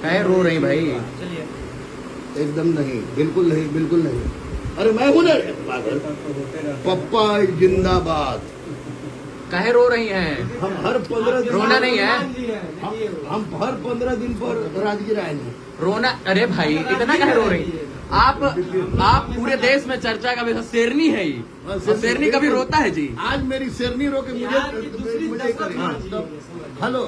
काहे रो रही भाई? एकदम नहीं, बिल्कुल नहीं, बिल्कुल नहीं। अरे मैं हूं ना पागल। पप्पा जिंदाबाद। काहे रो रही हैं? हम हर 15 दिन रोना नहीं है? हम हर 15 दिन पर राजगीर आएंगे। रोना? अरे भाई इतना काहे रो रही? आप पूरे देश में चर्चा का विषय शेरनी है ही। और शेरनी कभी रोता है जी? आज मेरी शेरनी रो के मुझे करेगी। हेलो,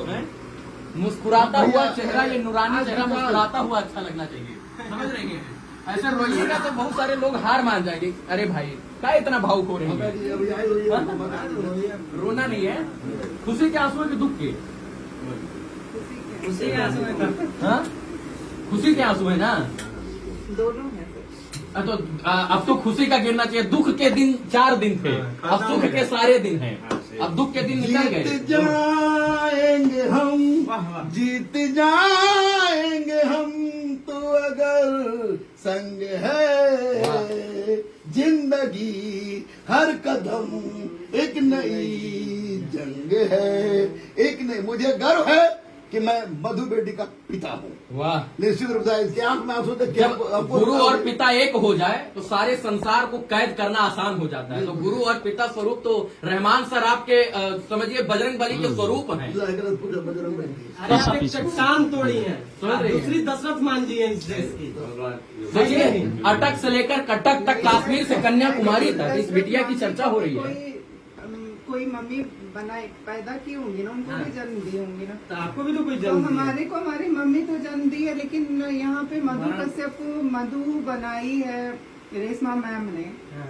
मुस्कुराता हुआ चेहरा, ये नूरानी चेहरा मुस्कुराता हुआ अच्छा लगना चाहिए, समझ रही हैं? ऐसा रोइएगा तो बहुत सारे लोग हार मान जाएंगे। अरे भाई क्या इतना भावुक हो रहे हैं? रोना नहीं है? खुशी के आंसू है कि दुख के? खुशी के आंसू है। हाँ, खुशी के आंसू है ना? दोनों है। तो अब तो खुशी का गिरना चाहिए। दुख के दिन 4 दिन थे, अब सुख के सारे दिन हैं। अब दुख के दिन निकल गए। जीत जाएंगे हम, जीत जाएंगे हम, तो अगर संग है जिंदगी, हर कदम एक नई जंग है। एक नहीं, मुझे गर्व है कि मैं मधु बेटी का पिता हूँ। वाह! निश्चित रूप से इसके आंख में आंसू देख के जब गुरु और पिता एक हो जाए तो सारे संसार को कैद करना आसान हो जाता है। तो गुरु और पिता स्वरूप तो रहमान सर आपके समझिए बजरंग बली के स्वरूप हैं। बजरंग बली। अरे आप एक चट्टान तोड़ी है, समझ रही हैं? दूसरी दशरथ मान जी है इस देश की। देखिए, अटक से लेकर कटक तक, कश्मीर से कन्याकुमारी तक इस बिटिया की चर्चा हो रही है। कोई मम्मी बनाए पैदा की होंगी ना, उनको भी जन्म दी होंगी ना। तो आपको भी तो कोई तो जन्म दिया। हमारे को हमारी मम्मी तो जन्म दी है, लेकिन यहाँ पे मधु कश्यप को मधु बनाई है रेशमा मैम ने। हाँ,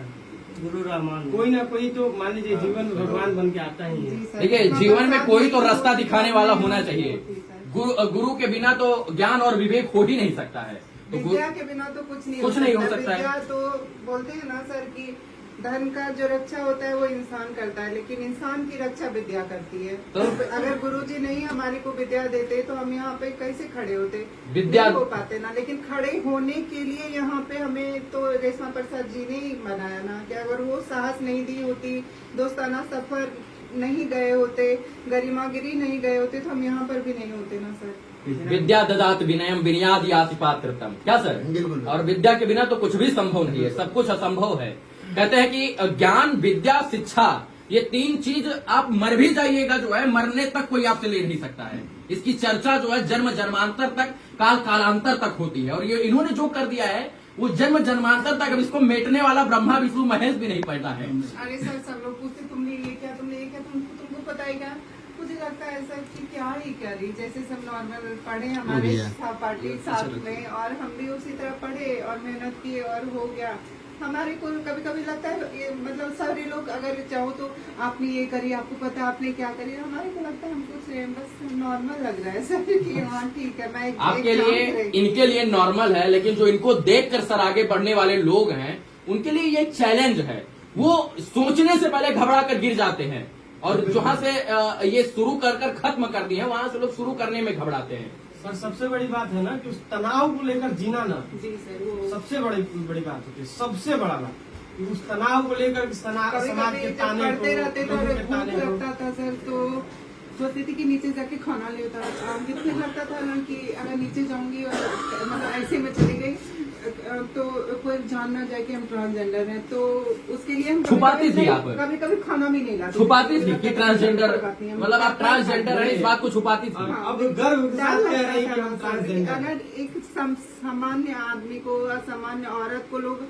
गुरु रहमान कोई ना कोई तो मान लीजिए जीवन में भगवान बन के आता ही है। जी सर। देखिए, जीवन में कोई तो रास्ता दिखाने वाला होना चाहिए। गुरु के बिना तो ज्ञान और विवेक हो ही नहीं सकता है। तो विद्या के बिना तो कुछ नहीं हो सकता है। विद्या तो बोलते हैं ना सर कि धन का जो रक्षा होता है वो इंसान करता है, लेकिन इंसान की रक्षा विद्या करती है। तो अगर गुरुजी नहीं हमारे को विद्या देते तो हम यहाँ पे कैसे खड़े होते? विद्या नहीं हो पाते ना। लेकिन खड़े होने के लिए यहाँ पे हमें तो रेशमा प्रसाद जी ने ही बनाया ना, कि अगर वो साहस नहीं दी होती, दोस्ताना सफर नहीं गए होते, गरिमागिरी नहीं गए होते, तो हम यहाँ पर भी नहीं होते ना सर। विद्या ददात विनयम विनयाद याति पात्रतम। क्या सर? और विद्या के बिना तो कुछ भी संभव नहीं है, सब कुछ असंभव है। कहते हैं कि ज्ञान, विद्या, शिक्षा, ये 3 चीज आप मर भी जाइएगा जो है, मरने तक कोई आपसे ले नहीं सकता है। इसकी चर्चा जो है जन्म जन्मांतर तक, काल कालांतर तक होती है। और ये इन्होंने जो कर दिया है वो जन्म जन्मांतर तक, अब इसको मेटने वाला ब्रह्मा विष्णु महेश भी नहीं पैदा है। अरे सर, सब लोग पूछते तुमने ये क्या, तुमने ये क्या, तुमको पता है क्या? मुझे लगता है सर कि क्या ही करी, जैसे सब नॉर्मल पढ़े हमारे पार्टी साथ में, और हम भी उसी तरह पढ़े और मेहनत किए और हो गया। हमारे को कभी कभी लगता है ये, मतलब सारे लोग अगर चाहो तो आपने ये करी, आपको पता है आपने क्या करी, हमारे को लगता है हम कुछ बस नॉर्मल लग रहा है सर कि हाँ ठीक है। मैं आपके लिए, इनके लिए नॉर्मल है, लेकिन जो इनको देखकर सर आगे बढ़ने वाले लोग हैं उनके लिए ये चैलेंज है। वो सोचने से पहले घबरा कर गिर जाते हैं, और जहां से ये शुरू कर खत्म कर दिए हैं वहां से लोग शुरू करने में घबराते हैं। सर सबसे बड़ी बात है ना कि उस तनाव को लेकर जीना ना, जी सर, वो सबसे बड़ी बात होती है। सबसे बड़ा बात कि उस तनाव को लेकर समाज के ताने पढ़ते रहते थे लोगों और के भूख ताने को। लगता था सर, तो सोचती थी कि नीचे जाके खाना लेता। मुझे फिर लगता था ना कि अगर नीचे जाऊंगी और मतलब ऐसे में चली गई तो कोई जान ना जाए कि हम ट्रांसजेंडर हैं, तो उसके लिए हम छुपाती थी आप? कभी कभी खाना भी नहीं लाती, छुपाती थी कि ट्रांसजेंडर, मतलब आप ट्रांसजेंडर हैं, इस बात को छुपाती थी? अब गर्व के साथ कह रही है कि हम ट्रांसजेंडर हैं। अगर एक सामान्य आदमी को या सामान्य औरत को लोग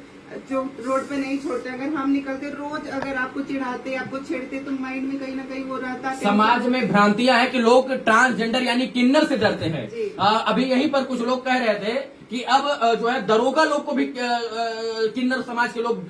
जो रोड पे नहीं छोड़ते, अगर हम निकलते रोज, अगर आपको चिढ़ाते, आपको छेड़ते, तो माइंड में कहीं ना कहीं वो रहता है। समाज में भ्रांतियां हैं कि लोग ट्रांसजेंडर यानी किन्नर से डरते हैं। अभी यहीं पर कुछ लोग कह रहे थे कि अब जो है दरोगा लोग को भी किन्नर समाज के लोग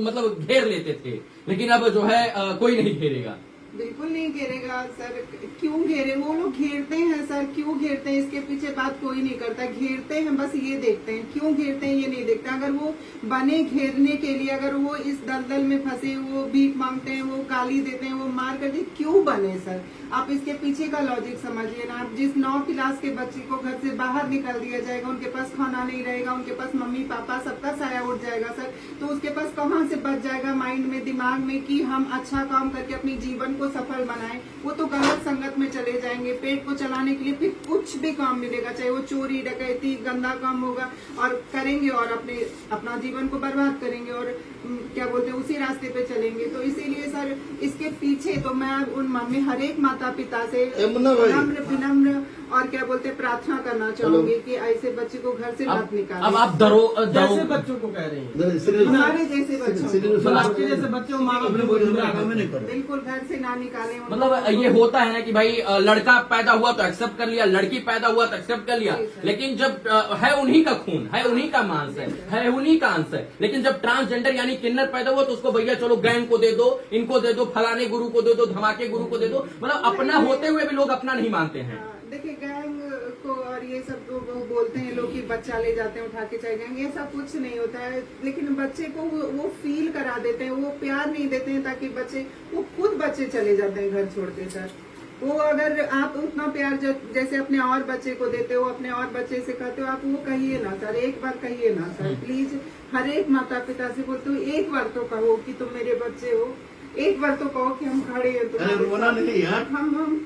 मतलब घेर लेते थे, लेकिन अब जो है कोई नहीं घेरेगा। बिल्कुल नहीं घेरेगा सर। क्यों घेरे? वो लोग घेरते हैं सर, क्यों घेरते हैं इसके पीछे बात कोई नहीं करता। घेरते हैं, बस ये देखते हैं क्यों घेरते हैं, ये नहीं देखते। अगर वो बने घेरने के लिए, अगर वो इस दलदल में फंसे, वो भीख मांगते हैं, वो गाली देते हैं, वो मार करते, क्यों बने सर? आप इसके पीछे का लॉजिक समझिए ना। आप जिस 9 क्लास के बच्चे को घर से बाहर निकाल दिया जाएगा, उनके पास खाना नहीं रहेगा, उनके पास मम्मी पापा सबका साया उठ जाएगा सर, तो उसके पास कहाँ से बच जाएगा माइंड में, दिमाग में कि हम अच्छा काम करके अपनी जीवन उनको सफल बनाए। वो तो गलत संगत में चले जाएंगे, पेट को चलाने के लिए फिर कुछ भी काम मिलेगा, चाहे वो चोरी डकैती गंदा काम होगा और करेंगे और अपना जीवन को बर्बाद करेंगे और क्या बोलते हैं उसी रास्ते पे चलेंगे। तो इसीलिए सर इसके पीछे तो मैं उन मम्मी हर एक माता पिता से नम्र विनम्र और क्या बोलते हैं प्रार्थना करना चाहूंगी कि ऐसे बच्चे को घर से मत निकालें। अब आप जैसे बच्चों को कह रही हैं, हमारे जैसे बच्चों आपके जैसे बच्चे को माँ बाप ने बिल्कुल घर से ना निकालें। मतलब ये होता है ना कि भाई लड़का पैदा हुआ तो एक्सेप्ट कर लिया, लड़की पैदा हुआ तो एक्सेप्ट कर लिया, लेकिन जब है उन्हीं का खून है, उन्हीं का मांस है उन्हीं का अंश है, लेकिन जब ट्रांसजेंडर यानी किन्नर पैदा हुआ तो उसको भैया चलो गैंग को दे दो, इनको दे दो, फलाने गुरु को दे दो, धमाके गुरु को दे दो। मतलब अपना होते हुए भी लोग अपना नहीं मानते हैं। देखिए गैंग को और ये सब तो वो बोलते हैं लोग कि बच्चा ले जाते हैं उठा के चले जाएंगे, ये सब कुछ नहीं होता है। लेकिन बच्चे को वो फील करा देते हैं, वो प्यार नहीं देते हैं ताकि वो खुद बच्चे चले जाते हैं घर छोड़ के सर। वो अगर आप उतना प्यार जैसे अपने और बच्चे को देते हो, अपने और बच्चे से कहते हो, आप वो कहिए ना सर, एक बार कहिए ना सर प्लीज। हर एक माता पिता से बोलते हो एक बार तो कहो कि तुम मेरे बच्चे हो, एक बार तो कहो कि हम खड़े हैं तुम्हारे साथ। हम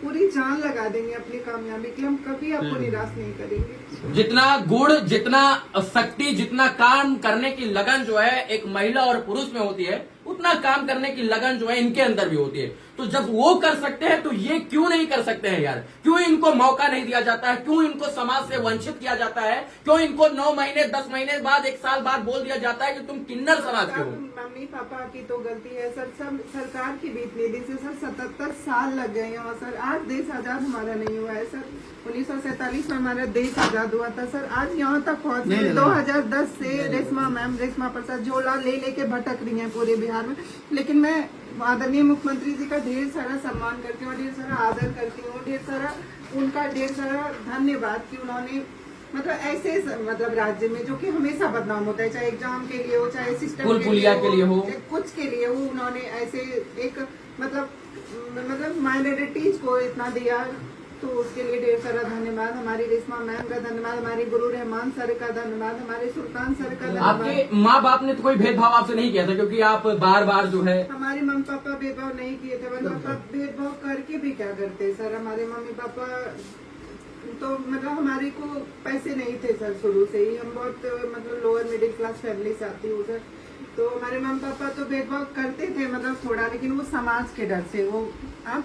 पूरी जान लगा देंगे अपनी कामयाबी के, हम कभी आपको निराश नहीं करेंगे। जितना गुण, जितना शक्ति, जितना काम करने की लगन जो है एक महिला और पुरुष में होती है, उतना काम करने की लगन जो है इनके अंदर भी होती है। तो जब वो कर सकते हैं तो ये क्यों नहीं कर सकते हैं यार? क्यों इनको मौका नहीं दिया जाता है? क्यों इनको समाज से वंचित किया जाता है? क्यों इनको 9 महीने 10 महीने बाद 1 साल बाद बोल दिया जाता है कि तुम किन्नर समाज के हो? मम्मी पापा की तो गलती है सर, सब सरकार की भी इतनी से सर 77 साल लग गए हैं सर। आज देश आजाद हमारा नहीं हुआ है सर। 1947 में हमारा देश आजाद हुआ था सर। आज यहाँ तक पहुँचे 2010 से रेशमा प्रसाद झोला ले लेके भटक रही है पूरे बिहार में। लेकिन मैं आदरणीय मुख्यमंत्री जी का ढेर सारा सम्मान करती हूँ, ढेर सारा आदर करती हूँ, उनका ढेर सारा धन्यवाद कि उन्होंने मतलब ऐसे मतलब राज्य में जो कि हमेशा बदनाम होता है, चाहे एग्जाम के लिए हो, चाहे सिस्टम के लिए हो, कुछ के लिए हो, उन्होंने ऐसे एक मतलब माइनॉरिटीज को इतना दिया, तो उसके लिए ढेर सारा धन्यवाद। हमारी रेशमा मैम का धन्यवाद, हमारे गुरु रहमान सर का धन्यवाद, हमारे सुल्तान सर का धन्यवाद। आपके माँ बाप ने तो कोई भेदभाव आपसे नहीं किया था, क्योंकि आप बार बार जो है हमारे मम्मी पापा भेदभाव नहीं किए थे। मम्मी पापा भेदभाव करके भी क्या करते सर? हमारे मम्मी पापा तो मतलब हमारे को पैसे नहीं थे सर शुरू से ही। हम बहुत मतलब लोअर मिडिल क्लास फैमिली से आती हूँ सर। तो हमारे मम्मी पापा तो भेदभाव करते थे मतलब थोड़ा, लेकिन वो समाज के डर से वो आप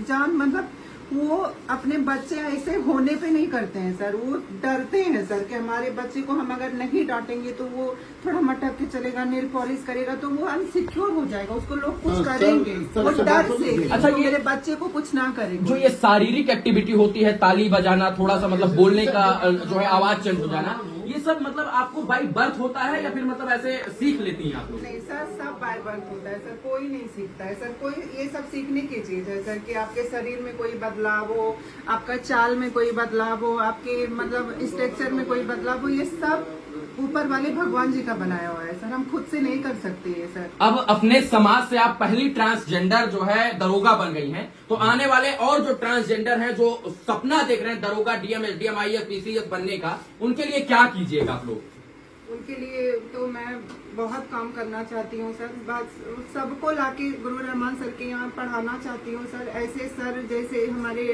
मतलब वो अपने बच्चे ऐसे होने पे नहीं करते हैं सर। वो डरते हैं सर कि हमारे बच्चे को हम अगर नहीं डांटेंगे तो वो थोड़ा मटक के चलेगा, नेल पॉलिश करेगा तो वो अनसिक्योर हो जाएगा, उसको लोग कुछ करेंगे वो डर से। अच्छा, ये मेरे बच्चे को कुछ ना करेंगे। जो ये शारीरिक एक्टिविटी होती है, ताली बजाना, थोड़ा सा मतलब बोलने का जो है आवाज चेंज हो जाना, ये सब मतलब आपको बाय बर्थ होता है या फिर मतलब ऐसे सीख लेती हैं आप लोग? नहीं सर, सब बाय बर्थ होता है सर, कोई नहीं सीखता है सर। कोई ये सब सीखने की चीज है सर कि आपके शरीर में कोई बदलाव हो, आपका चाल में कोई बदलाव हो, आपके मतलब स्ट्रक्चर में कोई बदलाव हो, ये सब ऊपर वाले भगवान जी का बनाया हुआ है सर। हम खुद से नहीं कर सकते ये सर। अब अपने समाज से आप पहली ट्रांसजेंडर जो है दरोगा बन गई हैं, तो आने वाले और जो ट्रांसजेंडर हैं जो सपना देख रहे हैं दरोगा, डीएम, एसडीएम, आईएएस, पीसीएस बनने का, उनके लिए क्या कीजिएगा आप लोग? उनके लिए तो मैं बहुत काम करना चाहती हूँ सर। बस सबको लाके गुरु रहमान सर के यहाँ पढ़ाना चाहती हूँ सर। ऐसे सर जैसे हमारे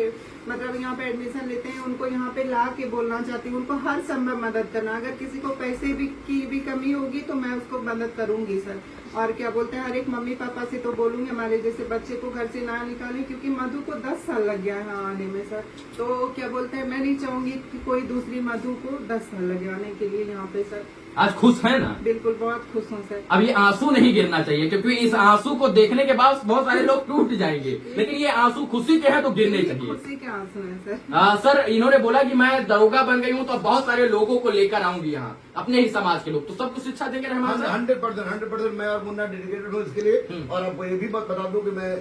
मतलब यहाँ पे एडमिशन लेते हैं, उनको यहाँ पे ला के बोलना चाहती हूँ, उनको हर संभव मदद करना। अगर किसी को पैसे की भी कमी होगी तो मैं उसको मदद करूंगी सर। और क्या बोलते हैं, हर एक मम्मी पापा से तो बोलूंगी हमारे जैसे बच्चे को घर से ना निकालें, क्योंकि मधु को 10 साल लग गया है यहाँ आने में सर। तो क्या बोलते हैं, मैं नहीं चाहूंगी कि कोई दूसरी मधु को 10 साल लगे आने के लिए यहाँ पे सर। आज खुश है ना? बिल्कुल, बहुत खुश हूँ सर। अब ये आंसू नहीं गिरना चाहिए, क्योंकि इस आंसू को देखने के बाद बहुत सारे लोग टूट जाएंगे, लेकिन ये आंसू खुशी के हैं तो गिरने चाहिए। खुशी के आंसू हैं सर। सर इन्होंने बोला कि मैं दरोगा बन गई हूँ तो बहुत सारे लोगों को लेकर आऊंगी यहाँ, अपने ही समाज के लोग, तो सबको शिक्षा देंगे रहमान सर? 100% मैं और मुन्ना डेडिकेटेड हूँ इसके लिए। और आपको ये भी बात बता दूं कि मैं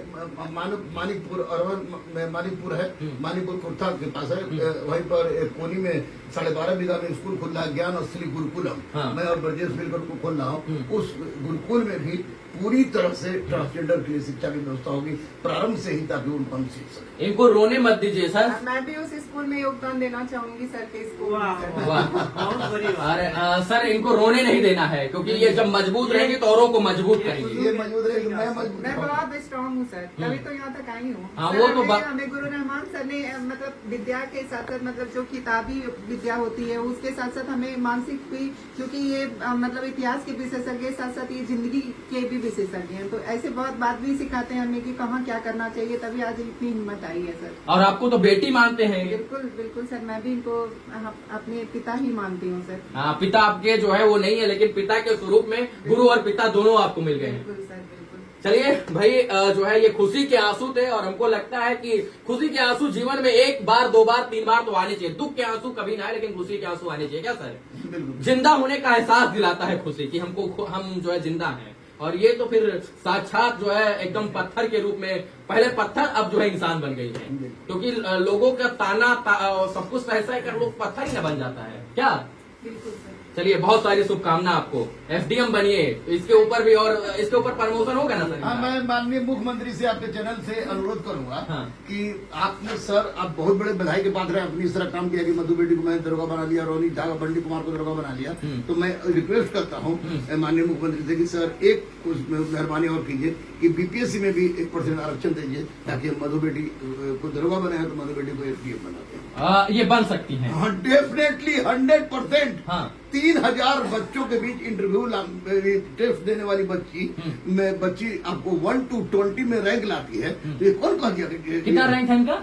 मानिकपुर अर्बन में मानिकपुर है, मानिकपुर कुर्था के पास है, वहीं पर एक कोनी में 12.5 बीघा में स्कूल खुल रहा है, ज्ञान असली गुरुकुलम। मैं और ब्रजेश मिलकर को खोल रहा हूँ। उस गुरुकुल में भी पूरी तरह से ट्रांसजेंडर के लिए शिक्षा की व्यवस्था होगी प्रारंभ से ही, ताकि उनको हम सीख सकें। इनको रोने मत दीजिए सर। मैं भी उस स्कूल में योगदान देना चाहूंगी सर के स्कूल में, सर। वाह। बहुत बड़ी बात। अरे सर इनको रोने नहीं देना है, क्योंकि ये जब मजबूत रहेंगी तो औरों को मजबूत करेंगी। ये मजबूत रहेगी, मैं मजबूत मैं हूँ। बहुत स्ट्रांग हूँ सर, तभी तो यहाँ तक आई हूँ। हाँ, सर, वो तो हमें गुरु रहमान सर ने मतलब विद्या के साथ साथ मतलब जो किताबी विद्या होती है उसके साथ साथ हमें मानसिक भी, क्योंकि ये मतलब इतिहास के विशेषज्ञ साथ साथ ये जिंदगी के भी विशेषज्ञ हैं, तो ऐसे बहुत बात भी सिखाते हैं हमें कि कहाँ क्या करना चाहिए, तभी आज इतनी हिम्मत आई है सर। और आपको तो बेटी मानते हैं। बिल्कुल बिल्कुल सर, मैं भी इनको अपने पिता ही मानती हूँ सर। हाँ, पिता आपके जो है वो नहीं है, लेकिन पिता के स्वरूप में गुरु और पिता दोनों आपको मिल गए हैं। बिल्कुल सर, बिल्कुल। चलिए भाई, जो है ये खुशी के आंसू थे, और हमको लगता है कि खुशी के आंसू जीवन में एक बार, दो बार, तीन बार तो आने चाहिए। दुख के आंसू कभी ना आए, लेकिन खुशी के आंसू आने चाहिए। क्या सर? बिल्कुल। जिंदा होने का एहसास दिलाता है खुशी, कि हम जो है जिंदा हैं। और ये तो फिर साक्षात जो है एकदम पत्थर के रूप में, पहले पत्थर अब जो है इंसान बन गई है, क्योंकि लोगों का ताना सब कुछ ऐसा है कि लोग पत्थर ही न बन जाता है। क्या? बिल्कुल सर। चलिए, बहुत सारी शुभकामना आपको। एसडीएम बनिए, तो इसके ऊपर भी, और इसके ऊपर प्रमोशन होगा ना सर? हाँ, मैं माननीय मुख्यमंत्री से आपके चैनल से अनुरोध करूंगा हाँ। कि आपने सर, आप बहुत बड़े बधाई के पात्र हैं। आपने इस तरह काम किया कि मधु बेटी को मैंने दरोगा बना लिया, रोनी झा, बंडी कुमार को दरोगा बना लिया। तो मैं रिक्वेस्ट करता हूँ माननीय मुख्यमंत्री से कि सर एक मेहरबानी और कीजिए कि बीपीएससी में भी 1% आरक्षण दीजिए, ताकि हम मधु बेटी को दरोगा बनाए तो मधु बेटी को एसडीएम बनाते हैं। ये बन सकती है। डेफिनेटली 100%। हाँ। 3000 बच्चों के बीच इंटरव्यू टेस्ट देने वाली बच्ची आपको 1 to 20 में रैंक लाती है, तो ये कौन कहा गया? कितना रैंक है इनका?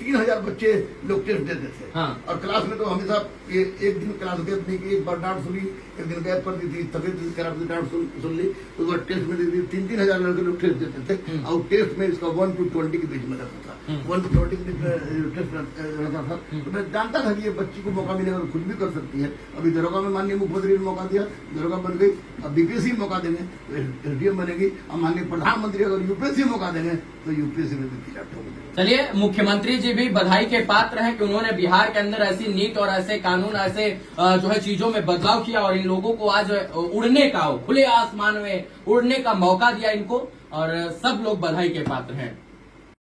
3000 बच्चे लोग टेस्ट देते थे। हाँ। और क्लास में तो हमेशा ये एक दिन क्लास गैप नहीं की, एक बार डांट सुनी, एक दिन गैप कर दी थी, तबियत खराब थी, डांट सुन ली, तो वो टेस्ट में दी 3-3 हजार लड़के लोग टेस्ट देते थे। और टेस्ट में इसका 1 to 20 के बीच में रहता था, 1 to 20 के बीच में टेस्ट रहता था। तो मैं जानता था कि ये बच्ची को मौका मिलेगा और खुद भी कर सकती है। अभी दरोगा में माननीय मुख्यमंत्री ने मौका दिया, दरोगा बन गई। अब बीपीएससी मौका देंगे तो एसडीएम बनेगी। और माननीय प्रधानमंत्री अगर यूपीएससी मौका देंगे तो यूपीएससी में भी खिलाफ होंगे। चलिए, मुख्यमंत्री जी भी बधाई के पात्र हैं कि उन्होंने बिहार के अंदर ऐसी नीति और ऐसे कानून, ऐसे जो है चीजों में बदलाव किया, और इन लोगों को आज उड़ने का, खुले आसमान में उड़ने का मौका दिया इनको, और सब लोग बधाई के पात्र हैं।